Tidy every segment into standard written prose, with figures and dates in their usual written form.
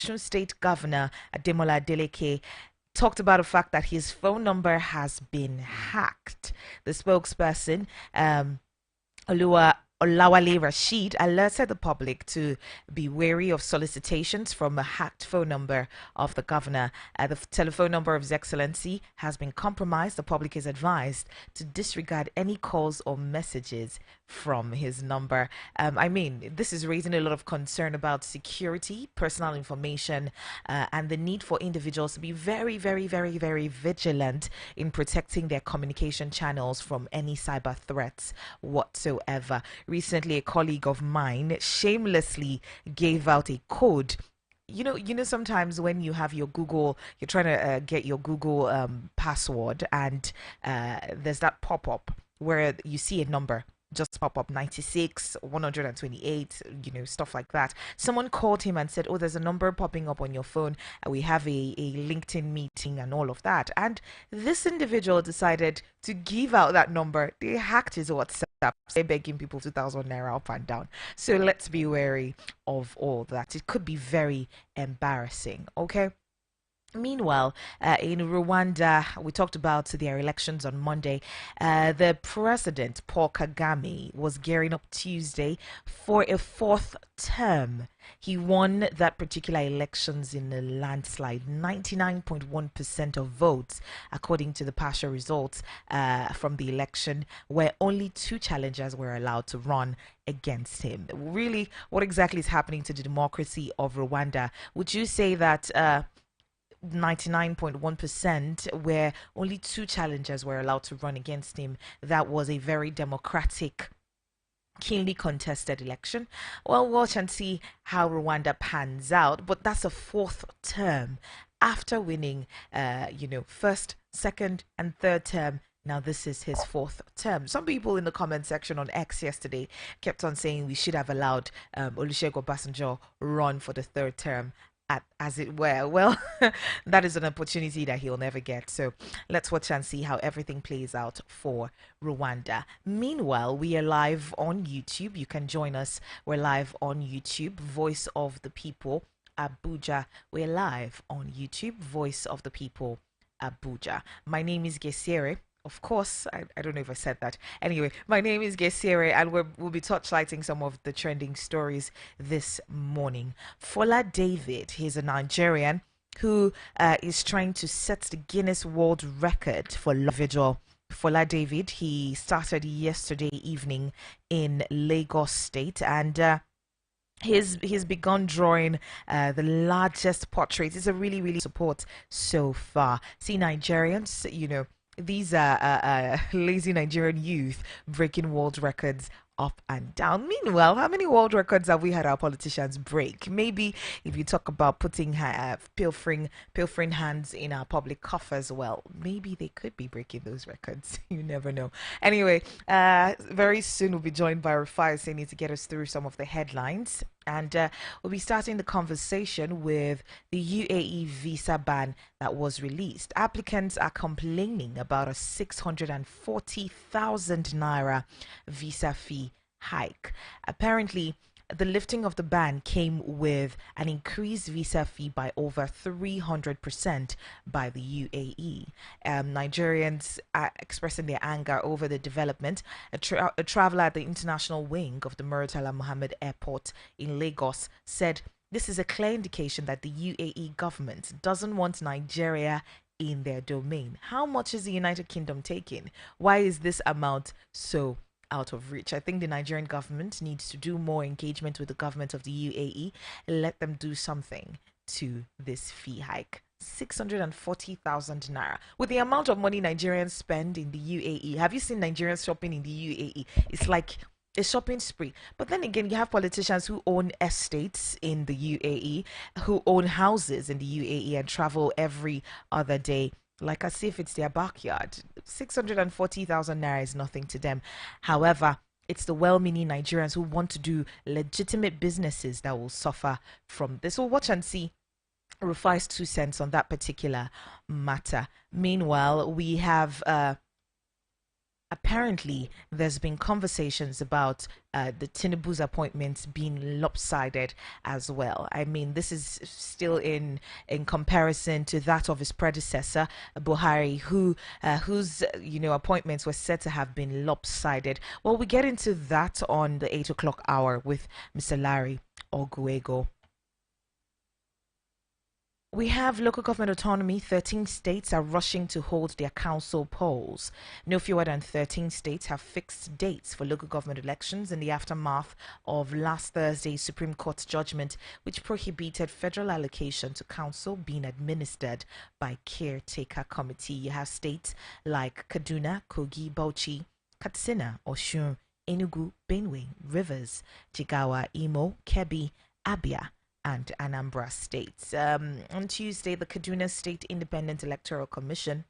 Osun State Governor Ademola Adeleke talked about the fact that his phone number has been hacked. The spokesperson, Olua Olawale Rashid, alerted the public to be wary of solicitations from a hacked phone number of the governor. The telephone number of His Excellency has been compromised. The public is advised to disregard any calls or messages from his number. I mean, this is raising a lot of concern about security, personal information, and the need for individuals to be very, very, very, very vigilant in protecting their communication channels from any cyber threats whatsoever. Recently, a colleague of mine shamelessly gave out a code. Sometimes when you have your Google, you're trying to get your Google password, and there's that pop-up where you see a number just pop up, 96 128, stuff like that. Someone called him and said, oh, there's a number popping up on your phone, and we have a LinkedIn meeting and all of that. And this individual decided to give out that number. They hacked his WhatsApp. They're begging people 2,000 naira up and down. So let's be wary of all that. It could be very embarrassing. Okay. Meanwhile, in Rwanda, we talked about their elections on Monday. The president, Paul Kagame, was gearing up Tuesday for a fourth term. He won that particular elections in a landslide, 99.1% of votes, according to the partial results from the election, where only two challengers were allowed to run against him. Really, what exactly is happening to the democracy of Rwanda? Would you say that 99.1%, where only two challengers were allowed to run against him? That was a very democratic, keenly contested election. Well, watch and see how Rwanda pans out. But that's a fourth term after winning, first, second, and third term. Now, this is his fourth term. Some people in the comment section on X yesterday kept on saying we should have allowed Olusegun Obasanjo run for the third term, as it were. Well, that is an opportunity that he'll never get. So let's watch and see how everything plays out for Rwanda. Meanwhile, we are live on YouTube. You can join us. We're live on YouTube, Voice of the People, Abuja. We're live on YouTube, Voice of the People, Abuja. My name is Gesere. Of course, I don't know if I said that. Anyway, my name is Gesire, and we'll be touchlighting some of the trending stories this morning. Fola David, he's a Nigerian who is trying to set the Guinness World Record for individual. Fola David, he started yesterday evening in Lagos State, and he's begun drawing the largest portraits. It's a really, really support so far. See, Nigerians, these are lazy Nigerian youth breaking world records up and down. Meanwhile, how many world records have we had our politicians break? Maybe if you talk about putting pilfering hands in our public coffers, well, maybe they could be breaking those records. You never know. Anyway, very soon we'll be joined by Rufai Oseni to get us through some of the headlines. And we'll be starting the conversation with the UAE visa ban that was released. Applicants are complaining about a 640,000 naira visa fee hike. Apparently, the lifting of the ban came with an increased visa fee by over 300% by the UAE. Nigerians are expressing their anger over the development. A traveler at the international wing of the Murtala Mohammed Airport in Lagos said this is a clear indication that the UAE government doesn't want Nigeria in their domain. How much is the United Kingdom taking? Why is this amount so out of reach? I think the Nigerian government needs to do more engagement with the government of the UAE and let them do something to this fee hike. 640,000 naira. With the amount of money Nigerians spend in the UAE, have you seen Nigerians shopping in the UAE? It's like a shopping spree. But then again, you have politicians who own estates in the UAE, who own houses in the UAE and travel every other day like as if it's their backyard. 640,000 naira is nothing to them. However, it's the well-meaning Nigerians who want to do legitimate businesses that will suffer from this. We'll watch and see Rufai's 2 cents on that particular matter. Meanwhile, we have apparently there's been conversations about the Tinubu's appointments being lopsided as well. I mean, this is still in comparison to that of his predecessor Buhari, whose appointments were said to have been lopsided. Well, we get into that on the 8 o'clock hour with Mr. Larry Oguego. We have local government autonomy. 13 states are rushing to hold their council polls. No fewer than 13 states have fixed dates for local government elections in the aftermath of last Thursday's Supreme Court judgment, which prohibited federal allocation to council being administered by caretaker committee. You have states like Kaduna, Kogi, Bauchi, Katsina, Osun, Enugu, Benue, Rivers, Jigawa, Imo, Kebbi, Abia, and Anambra states. On Tuesday, the Kaduna State Independent Electoral Commission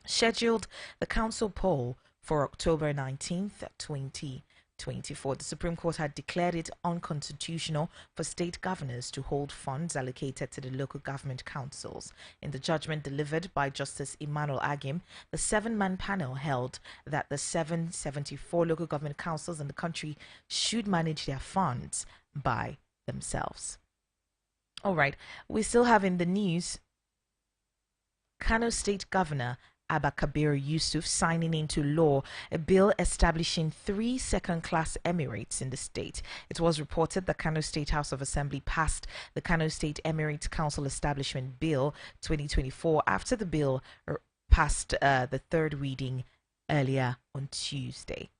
scheduled the council poll for October 19th, 2024. The Supreme Court had declared it unconstitutional for state governors to hold funds allocated to the local government councils. In the judgment delivered by Justice Emmanuel Agim, the seven-man panel held that the 774 local government councils in the country should manage their funds by themselves. All right, we still have in the news Kano State Governor Abba Kabir Yusuf signing into law a bill establishing 3 second-class emirates in the state. It was reported that Kano State House of Assembly passed the Kano State Emirates Council Establishment Bill 2024 after the bill passed the third reading earlier on Tuesday.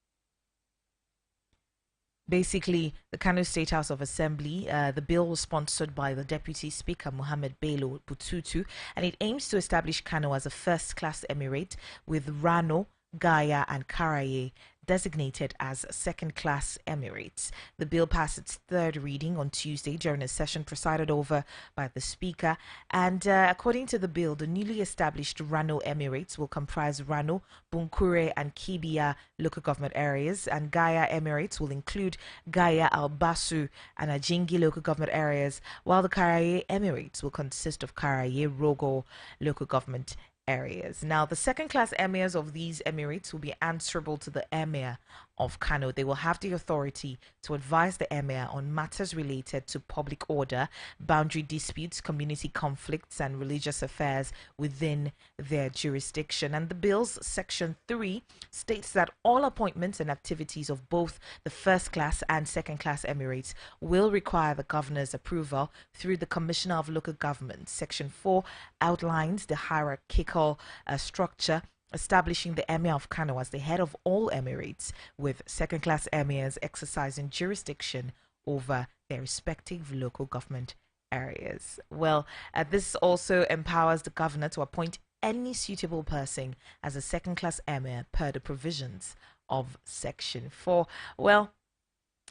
Basically, the Kano State House of Assembly, the bill was sponsored by the Deputy Speaker Mohammed Bello Bututu, and it aims to establish Kano as a first-class emirate with Rano, Gaya, and Karaye designated as second-class emirates. The bill passed its third reading on Tuesday during a session presided over by the Speaker, and according to the bill, the newly established Rano Emirates will comprise Rano, Bunkure, and Kibia local government areas, and Gaya Emirates will include Gaya, Albasu, and Ajingi local government areas, while the Karaye Emirates will consist of Karaye, Rogo local government areas. Now, the second-class emirs of these emirates will be answerable to the emir of Kano. They will have the authority to advise the emir on matters related to public order, boundary disputes, community conflicts, and religious affairs within their jurisdiction. And the bill's section 3 states that all appointments and activities of both the first-class and second-class emirates will require the governor's approval through the Commissioner of Local Government. Section 4 outlines the hierarchical structure, establishing the Emir of Kano as the head of all emirates, with second-class emirs exercising jurisdiction over their respective local government areas. Well, this also empowers the governor to appoint any suitable person as a second-class emir per the provisions of Section 4. Well,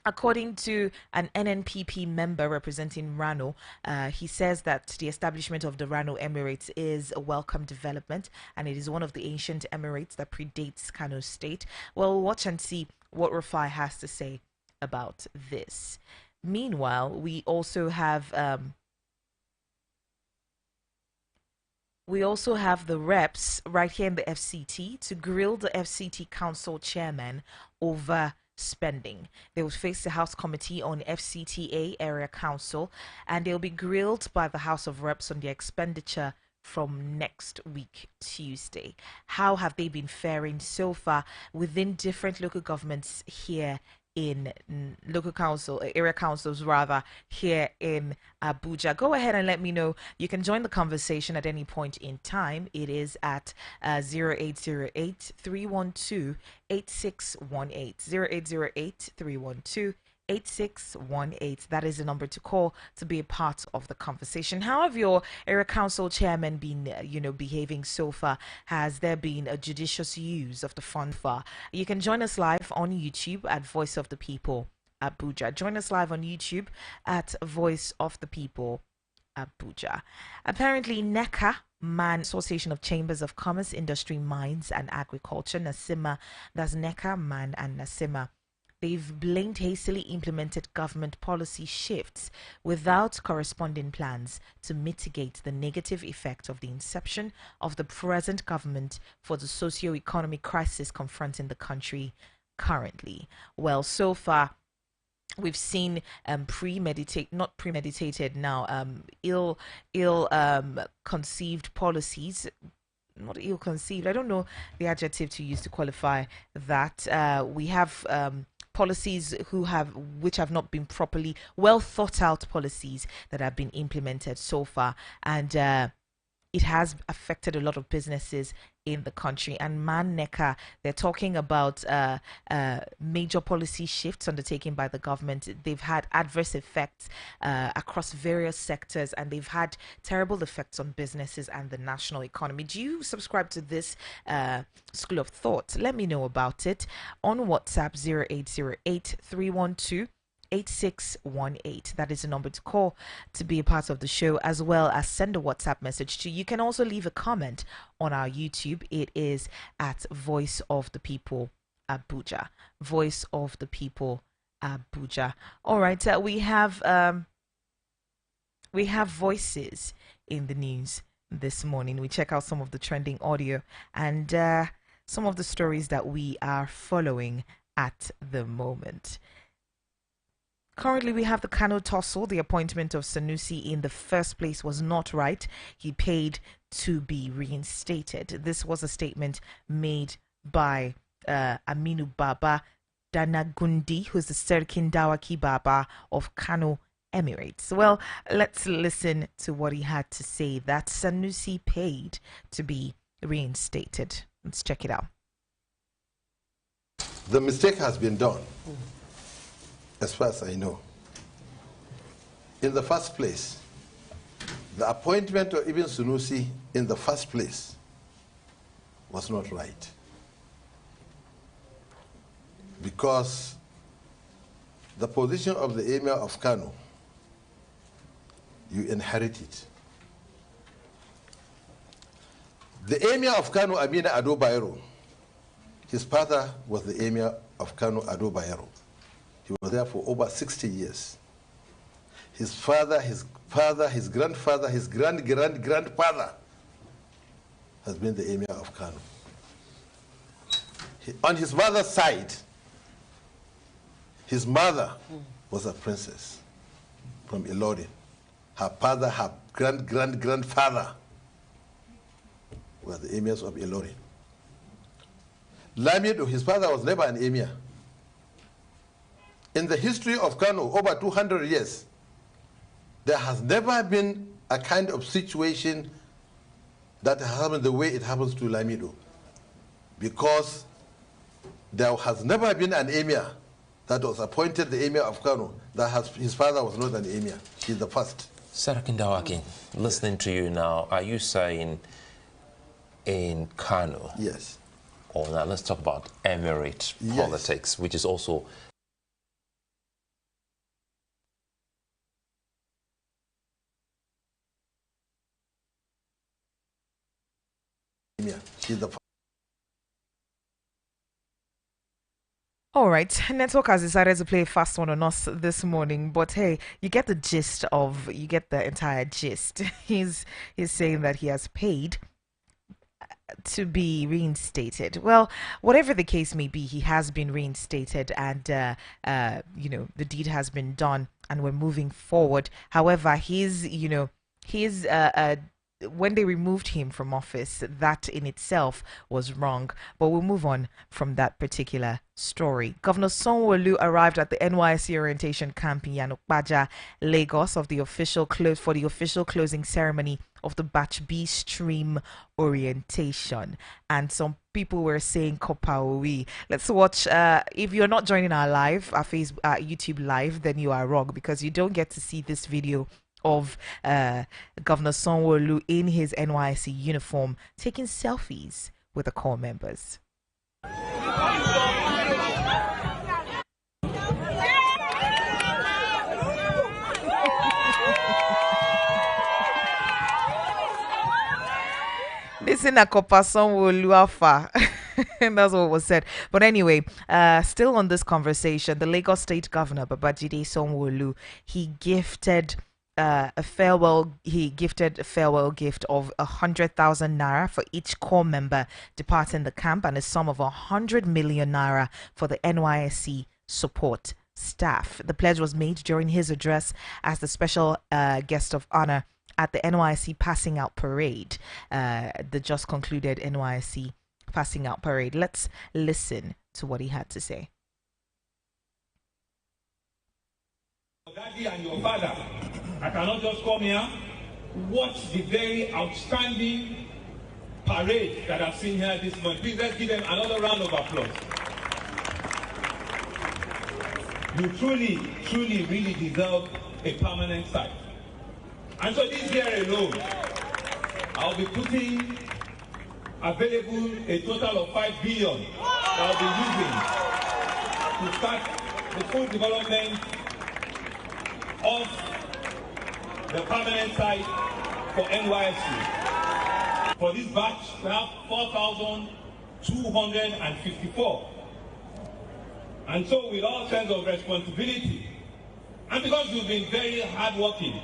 according to an NNPP member representing Rano, he says that the establishment of the Rano Emirates is a welcome development, and it is one of the ancient emirates that predates Kano State. Well, we'll watch and see what Rufai has to say about this. Meanwhile, we also have the reps right here in the FCT to grill the FCT Council chairman over spending. They will face the House Committee on FCTA Area Council, and they'll be grilled by the House of Reps on their expenditure from next week, Tuesday. How have they been faring so far within different local governments here in local council, area councils rather, here in Abuja? Go ahead and let me know. You can join the conversation at any point in time. It is at 0808 312 8618. 0808 312 8618. That is the number to call to be a part of the conversation. How have your area council chairman been, behaving so far? Has there been a judicious use of the fund far? You can join us live on YouTube at Voice of the People Abuja. Join us live on YouTube at Voice of the People Abuja. Apparently, NECA, Man Association of Chambers of Commerce, Industry, Mines and Agriculture, NASIMA, that's NECA, Man and NASIMA, they've blamed hastily implemented government policy shifts without corresponding plans to mitigate the negative effect of the inception of the present government for the socio-economic crisis confronting the country currently. Well, so far we've seen not premeditated now, ill conceived policies, not ill conceived, I don't know the adjective to use to qualify that. We have policies which have not been properly well thought out policies that have been implemented so far, and it has affected a lot of businesses in the country. And Neka, they're talking about major policy shifts undertaken by the government. They've had adverse effects across various sectors, and they've had terrible effects on businesses and the national economy. Do you subscribe to this school of thought? Let me know about it on WhatsApp 0808-312-8618. That is the number to call to be a part of the show, as well as send a WhatsApp message to. You can also leave a comment on our YouTube. It is at Voice of the People Abuja. Voice of the People Abuja. All right, we have voices in the news this morning. We check out some of the trending audio and some of the stories that we are following at the moment. Currently, we have the Kano tussle. The appointment of Sanusi in the first place was not right. He paid to be reinstated. This was a statement made by Aminu Baba Danagundi, who's the Serkin Dawaki Baba of Kano Emirates. Well, let's listen to what he had to say, that Sanusi paid to be reinstated. Let's check it out. The mistake has been done. As far as I know. In the first place, the appointment of Ibn Sunusi in the first place was not right. Because the position of the Emir of Kano, you inherit it. The Emir of Kano, Amina Ado Bayero, his father was the Emir of Kano, Ado Bayero. He was there for over 60 years. His father, his grandfather, his grandfather has been the Emir of Kano. On his mother's side, his mother was a princess from Ilorin. Her father, her grandfather were the emirs of Ilorin. Lamido, his father was never an emir. In the history of Kano, over 200 years, there has never been a kind of situation that has happened the way it happens to Lamido. Because there has never been an emir that was appointed the emir of Kano his father was not an emir. He's the first. Sarakindawaki, listening to you now, are you saying in Kano? Yes. Or now let's talk about emirate politics, which is also she's the. All right, Network has decided to play a fast one on us this morning, but hey, you get the entire gist. He's saying that he has paid to be reinstated. Well, whatever the case may be, he has been reinstated, and the deed has been done, and we're moving forward. However, when they removed him from office, that in itself was wrong. But we'll move on from that particular story. Governor Sanwo-Olu arrived at the NYSC orientation camp in Yanokbaja, Lagos, for the official closing ceremony of the Batch B stream orientation. And some people were saying Kopaowi. Let's watch. If you're not joining our YouTube live, then you are wrong, because you don't get to see this video of Governor Sanwo-Olu in his NYSC uniform taking selfies with the core members. Listen, Akopa Sanwo-Olu Alpha. And that's what was said. But anyway, still on this conversation, the Lagos State Governor Babajide Sanwo-Olu, he gifted a farewell gift of 100,000 naira for each corps member departing the camp, and a sum of 100 million naira for the NYSC support staff. The pledge was made during his address as the special guest of honor at the NYSC passing out parade, the just concluded NYSC passing out parade. Let's listen to what he had to say. Daddy and your father, I cannot just come here, watch the very outstanding parade that I've seen here this month. Please let's give them another round of applause. You truly, truly, really deserve a permanent site. And so this year alone, I'll be putting available a total of 5 billion that I'll be using to start the full development of the permanent site for NYSC. For this batch, we have 4,254. And so with all sense of responsibility, and because you've been very hardworking,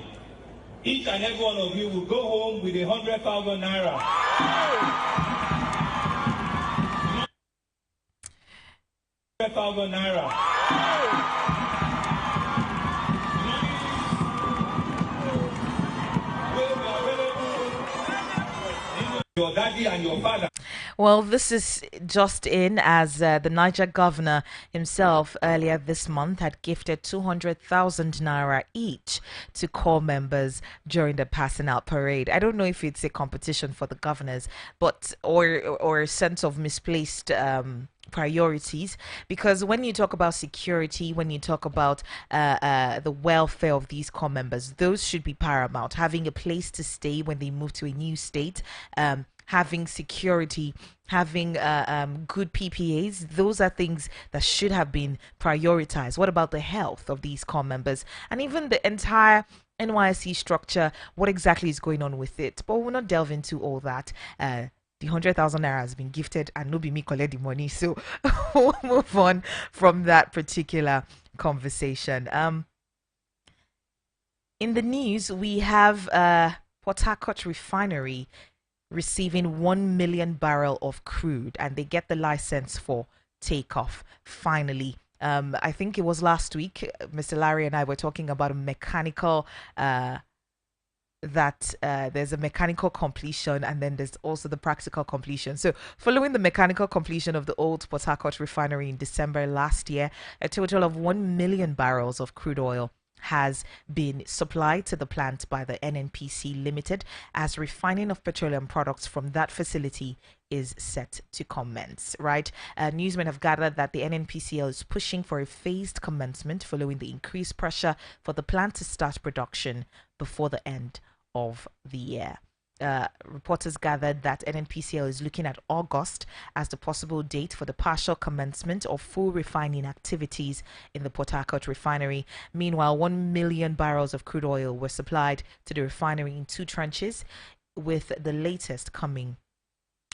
each and every one of you will go home with 100,000 naira. 100,000 naira. Your daddy and your father. Well, this is just in as the Niger governor himself earlier this month had gifted 200,000 naira each to corps members during the passing out parade. I don't know if it's a competition for the governors, but or a sense of misplaced priorities, because when you talk about security, when you talk about the welfare of these corps members, those should be paramount. Having a place to stay when they move to a new state, having security, having good PPAs, those are things that should have been prioritized. What about the health of these corps members and even the entire NYSC structure? What exactly is going on with it? But we'll not delve into all that. The 100,000 naira has been gifted and no be me collect the money, so we'll move on from that particular conversation. In the news, we have Port Harcourt refinery receiving 1 million barrel of crude, and they get the license for takeoff finally. I think it was last week, Mr. Larry and I were talking about a mechanical there's a mechanical completion and then there's also the practical completion. So following the mechanical completion of the old Port Harcourt refinery in December last year, a total of 1 million barrels of crude oil has been supplied to the plant by the NNPC Limited, as refining of petroleum products from that facility is set to commence, right? Newsmen have gathered that the NNPCL is pushing for a phased commencement following the increased pressure for the plant to start production before the end of the year. Reporters gathered that NNPCL is looking at August as the possible date for the partial commencement of full refining activities in the Port Harcourt refinery. Meanwhile, 1 million barrels of crude oil were supplied to the refinery in 2 tranches, with the latest coming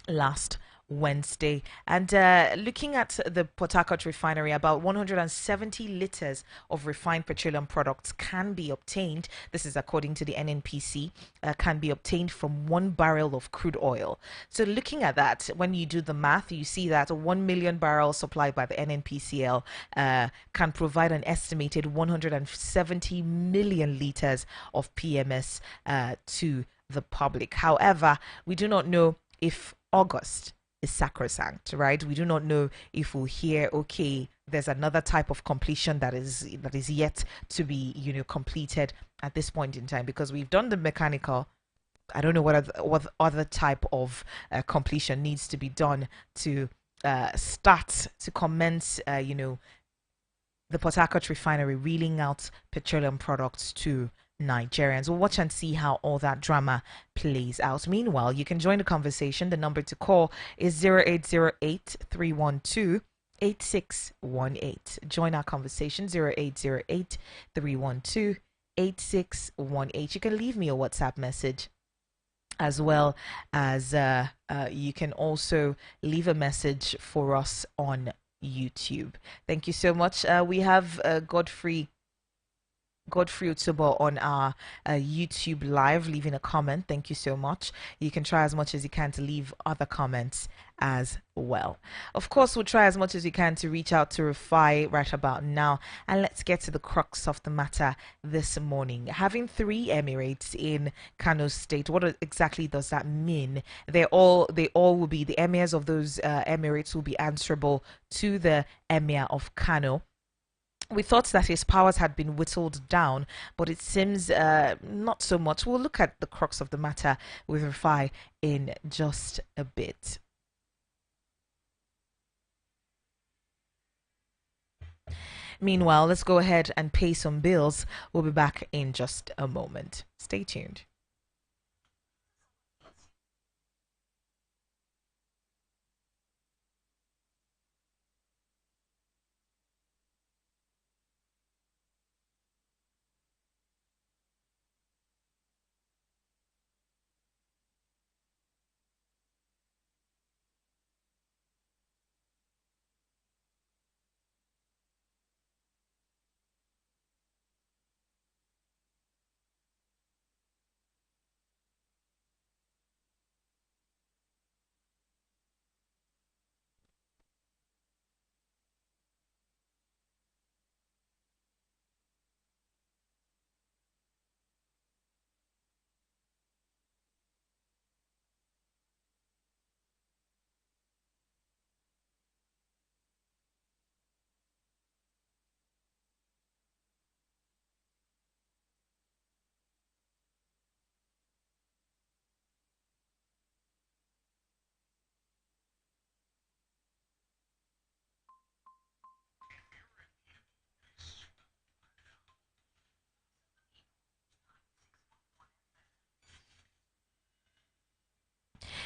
last Wednesday. And looking at the Port Harcourt refinery, about 170 liters of refined petroleum products can be obtained. This is according to the NNPC, can be obtained from 1 barrel of crude oil. So looking at that, when you do the math, you see that 1 million barrels supplied by the NNPCL can provide an estimated 170 million liters of PMS to the public. However, we do not know if August is sacrosanct, right? We do not know if we'll hear, okay, there's another type of completion that is yet to be, completed at this point in time, because we've done the mechanical. I don't know what other type of completion needs to be done to start to commence, the Port Harcourt refinery reeling out petroleum products to Nigerians. We'll watch and see how all that drama plays out. Meanwhile, you can join the conversation. The number to call is 0808 312 8618. Join our conversation, 0808 312 8618. You can leave me a WhatsApp message as well as you can also leave a message for us on YouTube. Thank you so much. We have Godfrey Utsubo on our YouTube live, leaving a comment. Thank you so much. You can try as much as you can to leave other comments as well. Of course, we'll try as much as we can to reach out to Rufai right about now. And let's get to the crux of the matter this morning. Having 3 emirates in Kano State, what exactly does that mean? They all will be, the emirs of those emirates will be answerable to the emir of Kano. We thought that his powers had been whittled down, but it seems not so much. We'll look at the crux of the matter with Rufai in just a bit. Meanwhile, let's go ahead and pay some bills. We'll be back in just a moment. Stay tuned.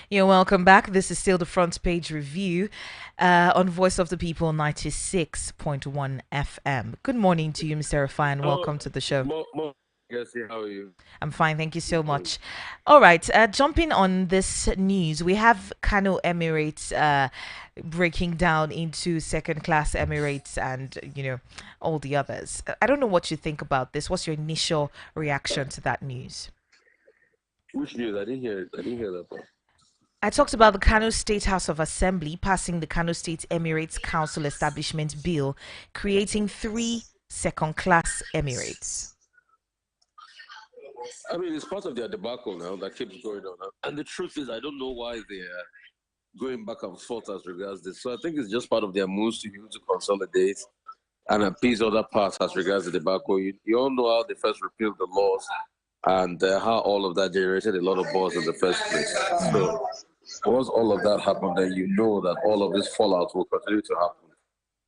You're welcome back. This is still the front page review on Voice of the People 96.1 FM. Good morning to you, Mr. Rufai, and welcome to the show. Yes, how are you? I'm fine, thank you so much. All right, jumping on this news, we have Kano Emirates breaking down into second-class Emirates and, all the others. I don't know what you think about this. What's your initial reaction to that news? Which news? I didn't hear it. I didn't hear that part. I talked about the Kano State House of Assembly passing the Kano State Emirates Council Establishment Bill, creating 3 second-class Emirates. I mean, it's part of their debacle now that keeps going on. And the truth is, I don't know why they're going back and forth as regards this. So I think it's just part of their moves to be able to consolidate and appease other parts as regards the debacle. You all know how they first repealed the laws and how all of that generated a lot of buzz in the first place. So once all of that happened, then you know that all of this fallout will continue to happen.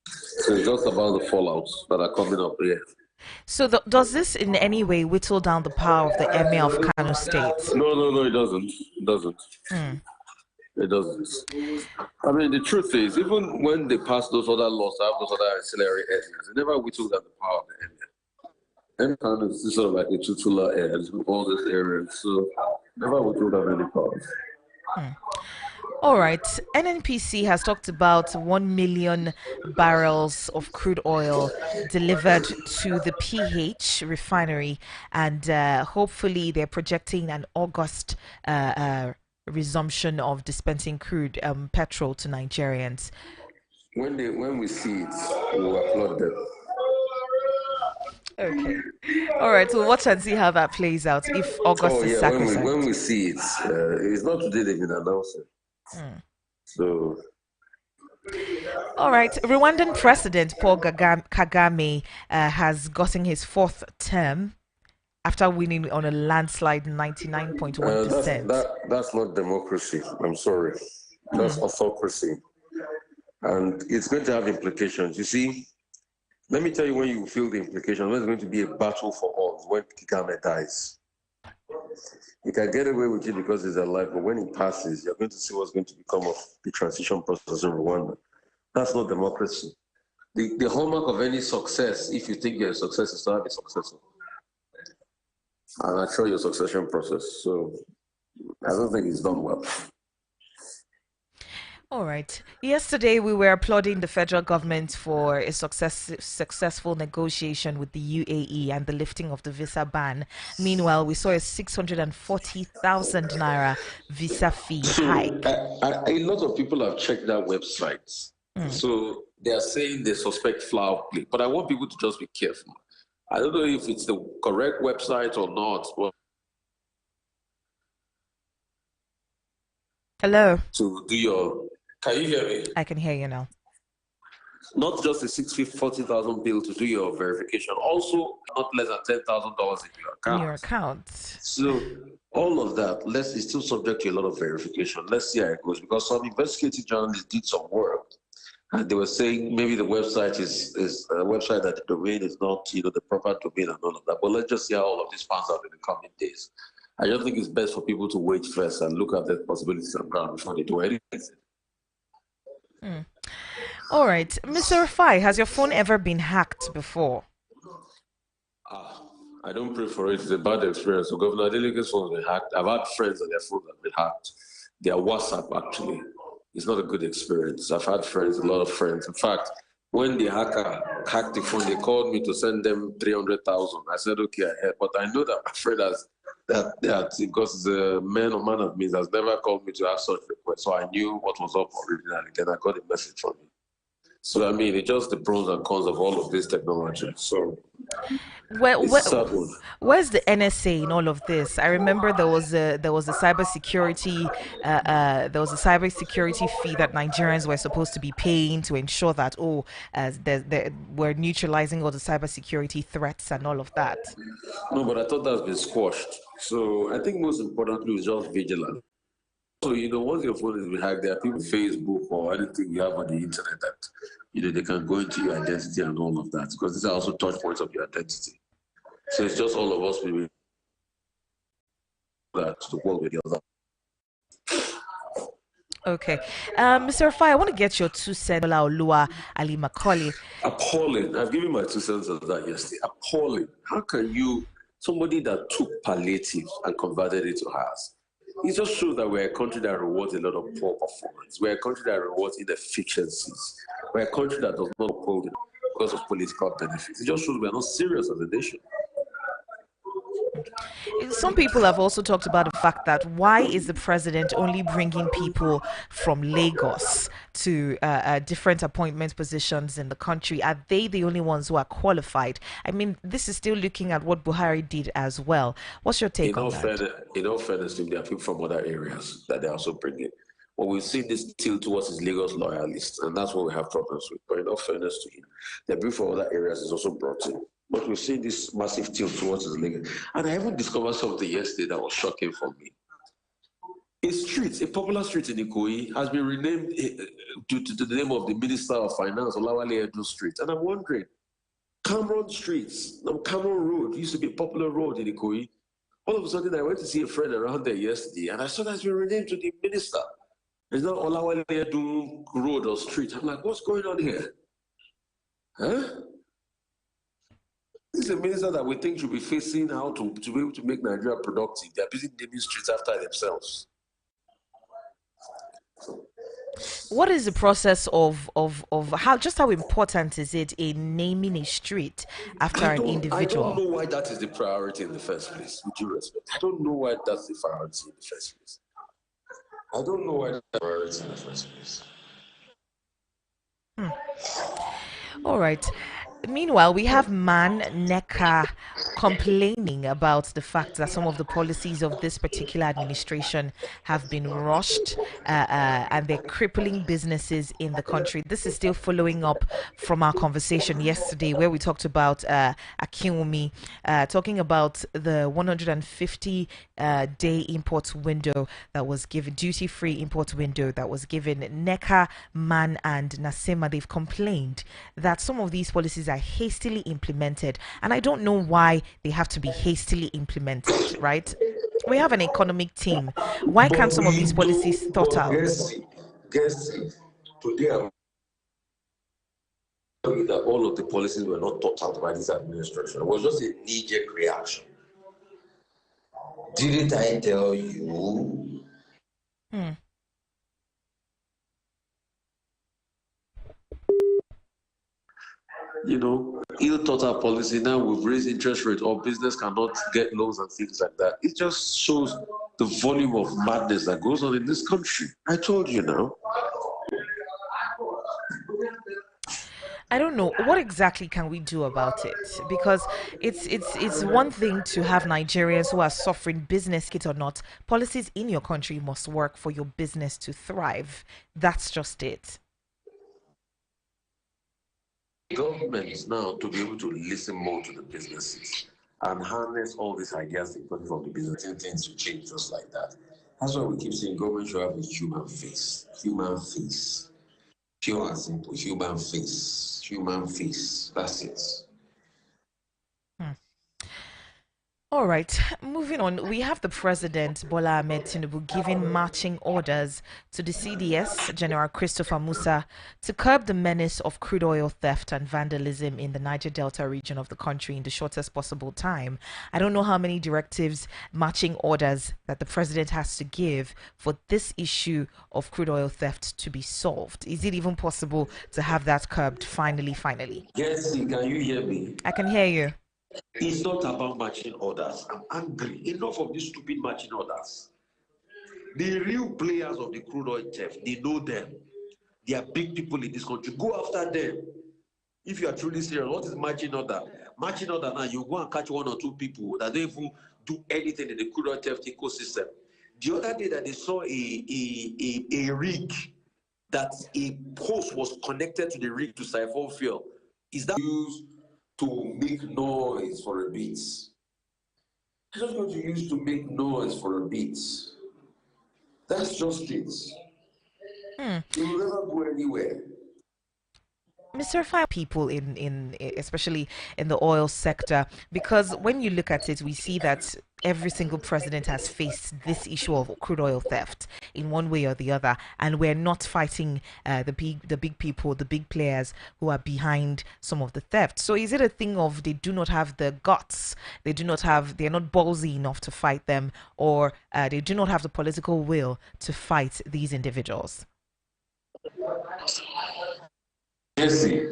So it's just about the fallouts that are coming up here. So does this in any way whittle down the power of the Emir of Kano State? No, it doesn't. It doesn't. It doesn't. I mean, the truth is, even when they passed those other laws, those other ancillary areas, they never whittled down the power of the Emir. Kano is sort of like a tutelar area with all these areas, so never whittled down any powers. All right. NNPC has talked about 1 million barrels of crude oil delivered to the PH refinery, and hopefully they're projecting an August resumption of dispensing crude petrol to Nigerians. When we see it, we will applaud them. Okay. All right. So watch and see how that plays out if August is sacrosanct. When we see it, it's not today they've been announcing. So. All right. Rwandan President Paul Kagame has gotten his 4th term after winning on a landslide 99.1%. That's not democracy. I'm sorry. That's autocracy. And it's going to have implications. You see, let me tell you when you feel the implications. There's going to be a battle for all when Kagame dies. You can get away with it because he's alive, but when he passes, you're going to see what's going to become of the transition process in Rwanda. That's not democracy. The hallmark of any success, if you think you're a success, is to have a successor. And I show your succession process. So I don't think it's done well. All right. Yesterday, we were applauding the federal government for a successful negotiation with the UAE and the lifting of the visa ban. Meanwhile, we saw a 640,000 naira visa fee So hike. a lot of people have checked that website. So they are saying they suspect foul play, but I want people to just be careful. I don't know if it's the correct website or not. But Hello. to do your, can you hear me? I can hear you now. Not just a 640,000 bill to do your verification, also not less than $10,000 in your account. In your account. So all of that, is still subject to a lot of verification. Let's see how it goes, because some investigative journalists did some work, and they were saying maybe the website is a website that the domain is not, the proper domain and all of that. But let's just see how all of this pans out in the coming days. I just think it's best for people to wait first and look at the possibilities on ground before they do anything. All right. Mr. Rufai, has your phone ever been hacked before? I don't pray for it. It's a bad experience. So Governor Adeleke's phone has been hacked. I've had friends and their phones have been hacked. Their WhatsApp, actually. It's not a good experience. I've had friends, a lot of friends. In fact, when the hacker hacked the phone, they called me to send them 300,000. I said, okay, I heard. But I know that my friend has that because the man of means has never called me to ask such request. So I knew what was up originally. Then I got a message from him. So I mean, it's just the pros and cons of all of this technology. So Where's the NSA in all of this? I remember there was a cybersecurity fee that Nigerians were supposed to be paying to ensure that we're neutralizing all the cybersecurity threats and all of that. No, but I thought that's been squashed. So I think most importantly is just vigilance. So, once your phone is been hacked, there are people on Facebook or anything you have on the internet that, they can go into your identity and all of that, because these are also touch points of your identity. So it's just all of us being that to work with the other. Okay. Mr. Rufai, I want to get your 2 cents. Olua Ali Macaulay. Appalling. I've given my 2 cents on that yesterday. Appalling. How can somebody that took palliative and converted it to hers? It just shows that we're a country that rewards a lot of poor performance. We're a country that rewards inefficiencies. We're a country that does not uphold it because of political benefits. It just shows we're not serious as a nation. Some people have also talked about the fact that why is the president only bringing people from Lagos to different appointment positions in the country? Are they the only ones who are qualified? I mean, this is still looking at what Buhari did as well. What's your take on that? In all fairness, there are people from other areas that they also bring in. But we've seen this tilt towards his Lagos loyalists, and that's what we have problems with. But in all fairness to him, the people from other areas is also brought in. But we've seen this massive tilt towards his Lagos. And I even discovered something yesterday that was shocking for me. A popular street in Ikoyi, has been renamed to the name of the Minister of Finance, Olawale Edo Street. And I'm wondering, Cameron Road used to be a popular road in Ikoyi. All of a sudden, I went to see a friend around there yesterday, and I saw that it's been renamed to the minister. It's not Olawale Edo Road or Street. I'm like, what's going on here? Huh? This is a minister that we think should be facing how to be able to make Nigeria productive. They're busy naming streets after themselves. What is the process of how important is it in naming a street after an individual? I don't know why that is the priority in the first place, with due respect. I don't know why that's the priority in the first place. I don't know why that's the priority in the first place. All right. Meanwhile, we have Man Neka complaining about the fact that some of the policies of this particular administration have been rushed and they're crippling businesses in the country. This is still following up from our conversation yesterday where we talked about Akinwumi, talking about the 150-day import window that was given, duty-free import window that was given. Neka, Man and Nasema, they've complained that some of these policies are hastily implemented, and I don't know why they have to be hastily implemented, right? We have an economic team. Why can't some of these policies thought out? Guess today I'm telling you that all of the policies were not thought out by this administration. It was just a knee-jerk reaction. Didn't I tell you? Hmm. Ill thought out policy now we've raised interest rate or business cannot get loans and things like that. It just shows the volume of madness that goes on in this country. I told you now. I don't know what exactly can we do about it, because it's one thing to have Nigerians who are suffering, business it or not. Policies in your country must work for your business to thrive. That's just it. Governments now to be able to listen more to the businesses and harness all these ideas they put from the business and things to change just like that. That's why we keep saying government should have a human face. Human face. Pure and simple. Human face. Human face. That's it. Hmm. All right, moving on. We have the President Bola Ahmed Tinubu giving marching orders to the CDS General Christopher Musa to curb the menace of crude oil theft and vandalism in the Niger Delta region of the country in the shortest possible time. I don't know how many directives, marching orders that the President has to give for this issue of crude oil theft to be solved. Is it even possible to have that curbed finally, finally? Yes, can you hear me? I can hear you. It's not about marching orders. I'm angry. Enough of these stupid marching orders. The real players of the crude oil theft, they know them. They are big people in this country. Go after them. If you are truly serious, what is marching order? Marching order now, you go and catch one or two people that don't even do anything in the crude oil theft ecosystem. The other day that they saw a rig, that a post was connected to the rig to siphon fuel. Is that used to make noise for a bit? It's just going to use to make noise for a bit. That's just it. Hmm. It will never go anywhere. Mr. Fire people in especially in the oil sector, because when you look at it, we see that every single president has faced this issue of crude oil theft in one way or the other, and we're not fighting the big people, the big players who are behind some of the theft. So is it a thing of they do not have the guts, they're not ballsy enough to fight them, or they do not have the political will to fight these individuals? Yes, see,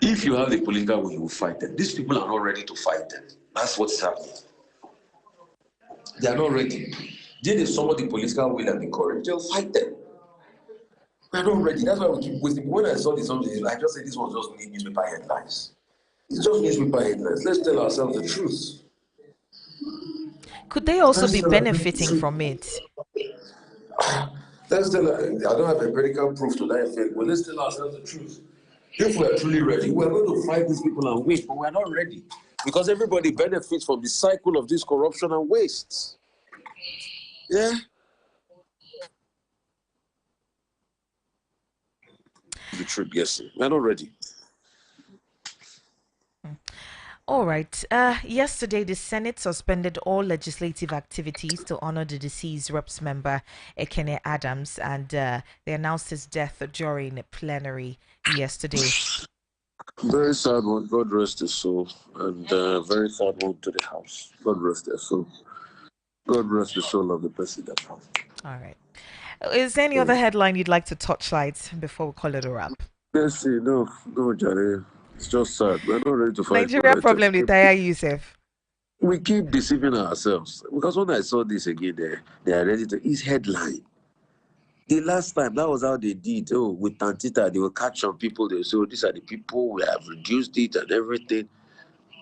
if you have the political will, you will fight them. These people are not ready to fight them. That's what's happening. They are not ready. Then if somebody political will and the courage, they'll fight them. We're not ready. That's why we keep wasting. When I saw this something, I just said this was just newspaper headlines. It's just newspaper headlines. Let's tell ourselves the truth. Could they also Let's be tell ourselves the benefiting truth. from it? Let's tell. I don't have empirical proof to that effect, but let's tell ourselves the truth. If we are truly ready, we are going to fight these people and win, but we are not ready because everybody benefits from the cycle of this corruption and waste. Yeah. The truth, yes, we are not ready. All right. Yesterday, the Senate suspended all legislative activities to honor the deceased Reps member Ekene Adams, and they announced his death during plenary yesterday. Very sad one. God rest his soul, and very sad one to the house. God rest their soul. God rest the soul of the person that passed. All right. Is there any other headline you'd like to touch light before we call it a wrap? Yes, see, no, Jare. It's just sad. We're not ready to fight for Nigeria that. problem, the tire Yusuf. We keep deceiving ourselves because when I saw this again, they are ready to. It's headline. The last time, that was how they did. Oh, with Tantita, they will catch some people. They will say, oh, these are the people, we have reduced it and everything.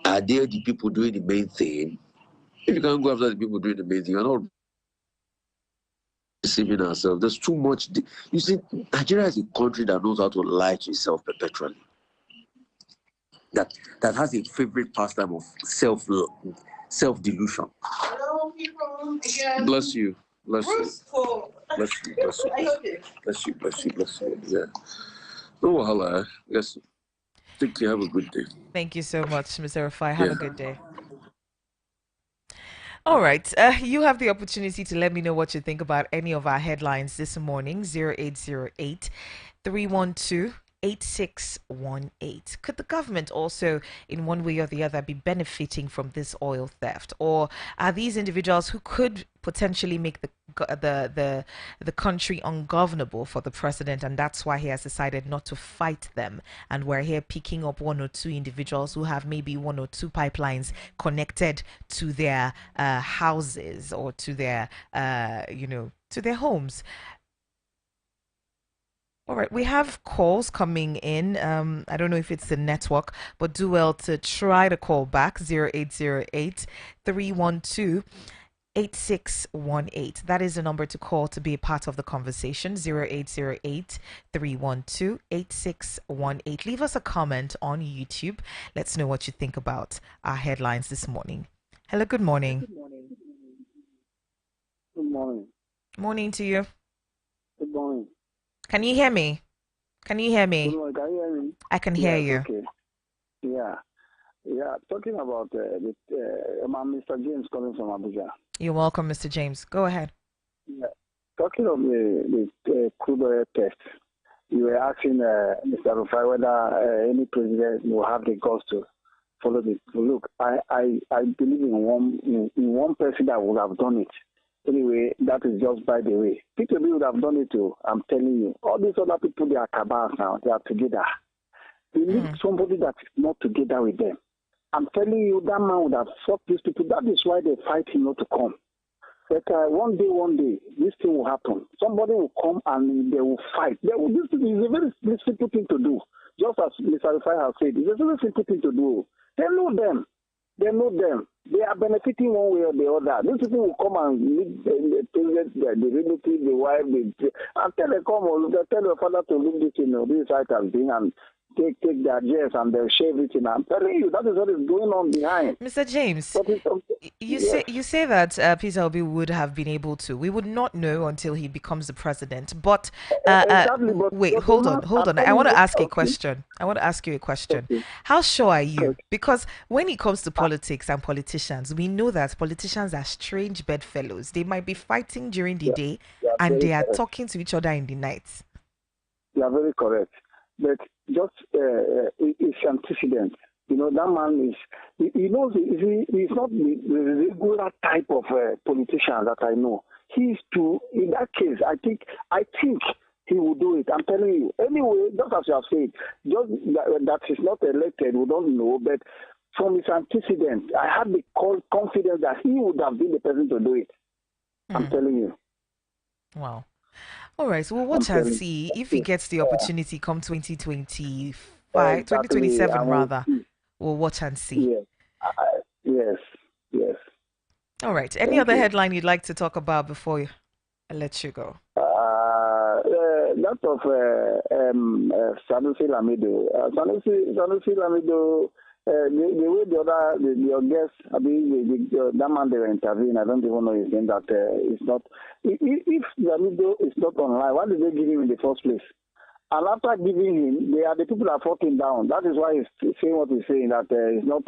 Are they the people doing the main thing? If you can't go after the people doing the main thing, you're not deceiving ourselves. There's too much. You see, Nigeria is a country that knows how to lie to itself perpetually. That has a favorite pastime of self-delusion. Bless you. Bless you. Bless you. Bless you. Bless you. Bless you. Bless you. Yeah. No wahala. Yes. Take care. Have a good day. Thank you so much, Mr. Rufai. Have a good day. All right. You have the opportunity to let me know what you think about any of our headlines this morning. 0808 312 8618. Could the government also, in one way or the other, be benefiting from this oil theft, or are these individuals who could potentially make the country ungovernable for the president, and that's why he has decided not to fight them? And we're here picking up one or two individuals who have maybe one or two pipelines connected to their houses or to their to their homes. All right, we have calls coming in. I don't know if it's the network, but do well to try to call back 0808 312 8618. That is the number to call to be a part of the conversation. 0808 312 8618. Leave us a comment on YouTube. Let's know what you think about our headlines this morning. Hello, good morning. Good morning. Good morning. Morning to you. Good morning. Can you hear me? Can you hear me? Good morning. Can you hear me? I can hear you. Okay. Yeah. Yeah. Talking about Mr. James calling from Abuja. You're welcome, Mr. James. Go ahead. Yeah. Talking of the crude oil test, you were asking Mr. Rufai whether any president will have the guts to follow this. Look, I believe in one person that would have done it. Anyway, that is just by the way. People would have done it too. I'm telling you. All these other people, they are cabals now. They are together. They need somebody that is not together with them. I'm telling you, that man would have fought these people. That is why they fight him not to come. But one day, this thing will happen. Somebody will come and they will fight. This is a very simple thing to do. Just as Mr. Rufai has said, it's a very simple thing to do. They know them. They know them. They are benefiting one way or the other. These people will come and meet the president, the relative, the wife, and tell them, tell your father to look this, this site has been, and take their jets and they'll share everything. I'm telling you, that is what is going on behind. Mr. James, yes. you say that Peter Obi would have been able to. We would not know until he becomes the president. But, exactly, wait, hold on. I want to ask a question. I want to ask you a question. Okay. How sure are you? Okay. Because when it comes to politics and politicians, we know that politicians are strange bedfellows. They might be fighting during the day and they are talking to each other in the night. You are very correct. But just it's antecedent. That man he knows he's not the regular type of politician that I know. He's in that case, I think he will do it. I'm telling you. Anyway, just as you have said, just that he's not elected, we don't know. But from his antecedent, I have the confidence that he would have been the person to do it. I'm telling you. Wow. All right, so we'll watch and see if he gets the opportunity come 2025, 2027 rather. We'll watch and see. Yes. All right. Any other headline you'd like to talk about before I let you go? That of Sanusi Lamido. Sanusi Lamido, the way your guests, that man they were interviewing, I don't even know his name, that it's not. If Lamido is not online, why did they give him in the first place? And after giving him, they are the people that are fucking down. That is why he's saying what he's saying, that he's not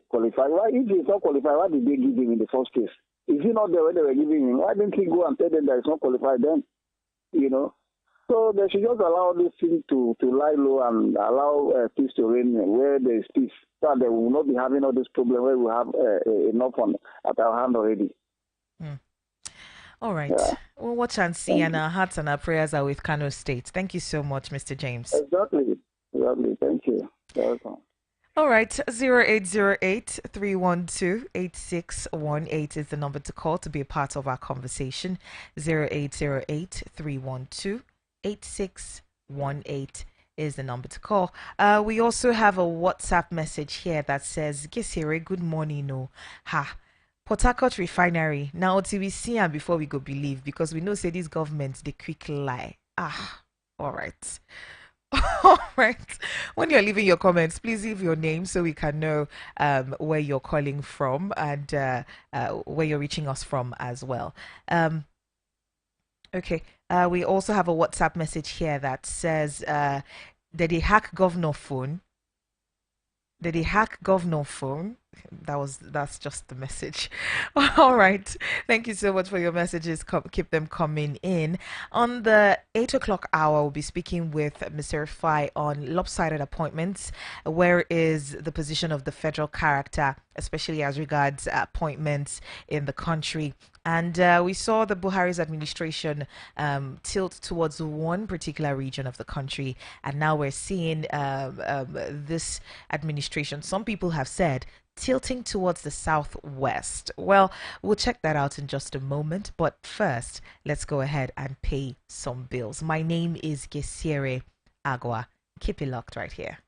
qualified. Why, if he's not qualified, why did they give him in the first place? Is he not there when they were giving him? Why didn't he go and tell them that he's not qualified then? So they should just allow this thing to lie low and allow peace to reign where there is peace. So that they will not be having all this problem where we have enough at our hand already. All right. Yeah. We'll watch and see, and our hearts and our prayers are with Kano State. Thank you so much, Mr. James. Exactly. Thank you. Welcome. All right. 0808 312 8618 is the number to call to be a part of our conversation. 0808 312 8618 is the number to call. We also have a WhatsApp message here that says, Gesire, good morning. No. Ha. Port Harcourt refinery. Now till we see and before we go believe, because we know say these governments they quick lie. All right. All right. When you're leaving your comments, please leave your name so we can know where you're calling from and where you're reaching us from as well. Okay. We also have a WhatsApp message here that says that they hack governor phone. That's just the message. All right. Thank you so much for your messages. Keep them coming in. On the 8 o'clock hour, we'll be speaking with Mr. Rufai on lopsided appointments. Where is the position of the federal character, especially as regards appointments in the country? And we saw the Buhari's administration tilt towards one particular region of the country, and now we're seeing this administration. Some people have said tilting towards the southwest. Well, we'll check that out in just a moment. But first, let's go ahead and pay some bills. My name is Gesiere Agua. Keep it locked right here.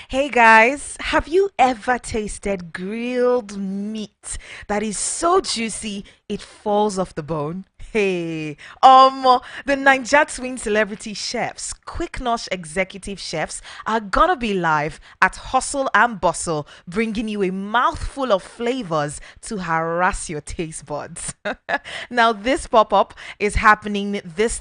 Hey guys, have you ever tasted grilled meat that is so juicy it falls off the bone? Hey, the Niger Twin celebrity chefs, Quick Nosh executive chefs, are gonna be live at Hustle and Bustle, bringing you a mouthful of flavors to harass your taste buds. Now, this pop up is happening this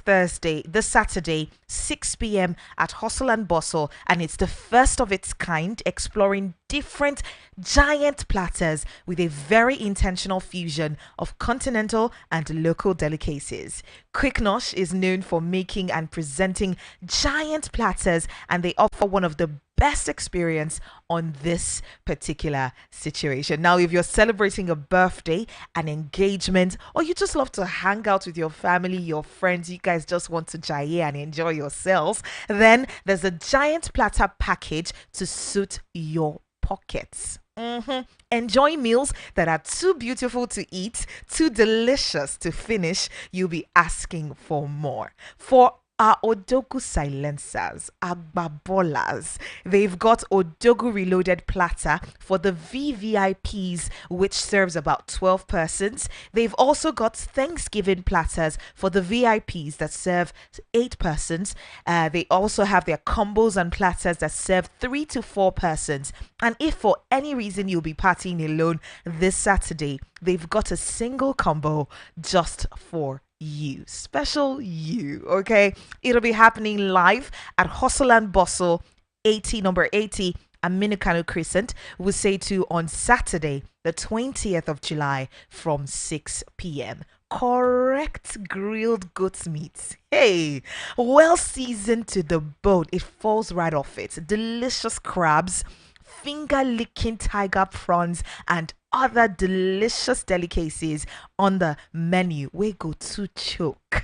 Saturday, 6 p.m. at Hustle and Bustle, and it's the first of its kind, exploring different giant platters with a very intentional fusion of continental and local delicacies. Quicknosh is known for making and presenting giant platters, and they offer one of the best experience on this particular situation. Now, if you're celebrating a birthday, an engagement, or you just love to hang out with your family, your friends, you guys just want to jaye and enjoy yourselves, then there's a giant platter package to suit your pockets. Enjoy meals that are too beautiful to eat, too delicious to finish. You'll be asking for more. For are Odogu silencers, Agbabolas. They've got Odogu reloaded platter for the VVIPs, which serves about 12 persons. They've also got Thanksgiving platters for the VIPs that serve 8 persons. They also have their combos and platters that serve 3 to 4 persons. And if for any reason you'll be partying alone this Saturday, they've got a single combo just for you, special you. Okay, it'll be happening live at Hustle and Bustle 80, number 80 Aminikano Crescent. We'll say to on Saturday the 20th of July from 6 p.m. Correct grilled goat meat. Hey, well seasoned to the bone. It falls right off it. Delicious crabs, finger licking tiger prawns, and other delicious delicacies on the menu. We go to choke.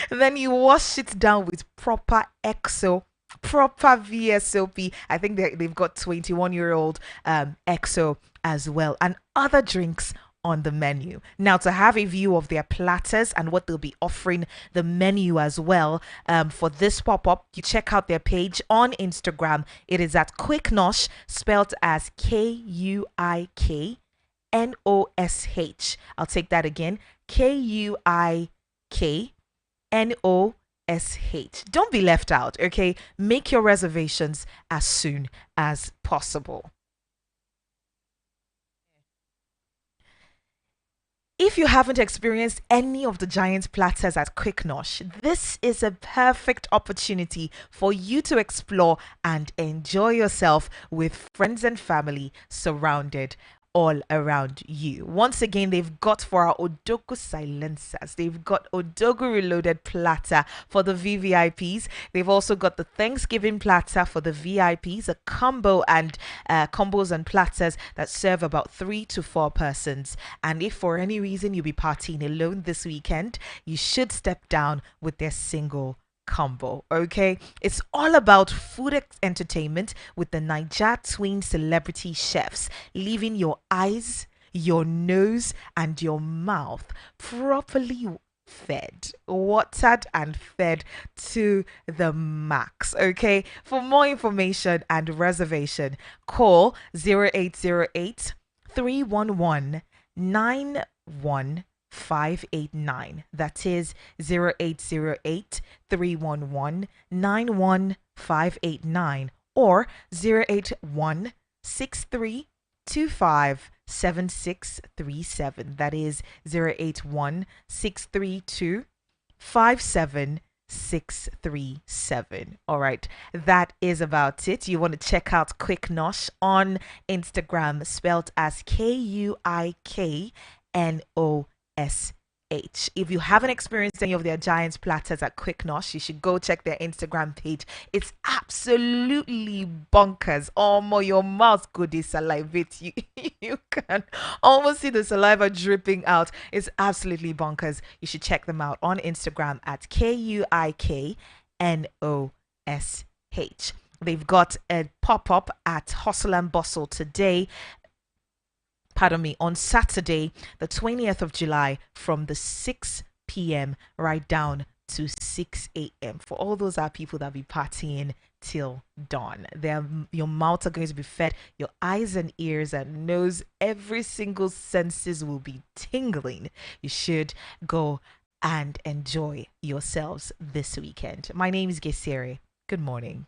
Then you wash it down with proper EXO, proper VSOP. I think they've got 21-year-old EXO as well, and other drinks on the menu. Now, to have a view of their platters and what they'll be offering, the menu as well, for this pop-up, you check out their page on Instagram. It is at Quicknosh, spelled as Kuiknosh. I'll take that again. Kuiknosh. Don't be left out, okay? Make your reservations as soon as possible. If you haven't experienced any of the giant platters at Quicknosh, this is a perfect opportunity for you to explore and enjoy yourself with friends and family surrounded all around you. Once again, they've got for our Odogu silencers, they've got Odogu reloaded platter for the VVIPs. They've also got the Thanksgiving platter for the VIPs, a combo and combos and platters that serve about 3 to 4 persons. And if for any reason you'll be partying alone this weekend, you should step down with their single combo. Okay, it's all about food entertainment with the Naija twin celebrity chefs, leaving your eyes, your nose, and your mouth properly fed, watered, and fed to the max. Okay, for more information and reservation, call 0808 311 91589. That is 0808 311 91589 or 081 6325 7637. That is 081 632 57637. All right, that is about it. You want to check out Quicknosh on Instagram, spelled as Kuiknosh. If you haven't experienced any of their giant platters at Quicknosh, you should go check their Instagram page. It's absolutely bonkers. Oh my, your mouth could salivate. You can almost see the saliva dripping out. It's absolutely bonkers. You should check them out on Instagram at Kuiknosh. They've got a pop-up at Hustle and Bustle today. On Saturday, the 20th of July, from the 6 p.m. right down to 6 a.m. For all those are people that be partying till dawn. Your mouth are going to be fed, your eyes and ears and nose, every single senses will be tingling. You should go and enjoy yourselves this weekend. My name is Gesere. Good morning.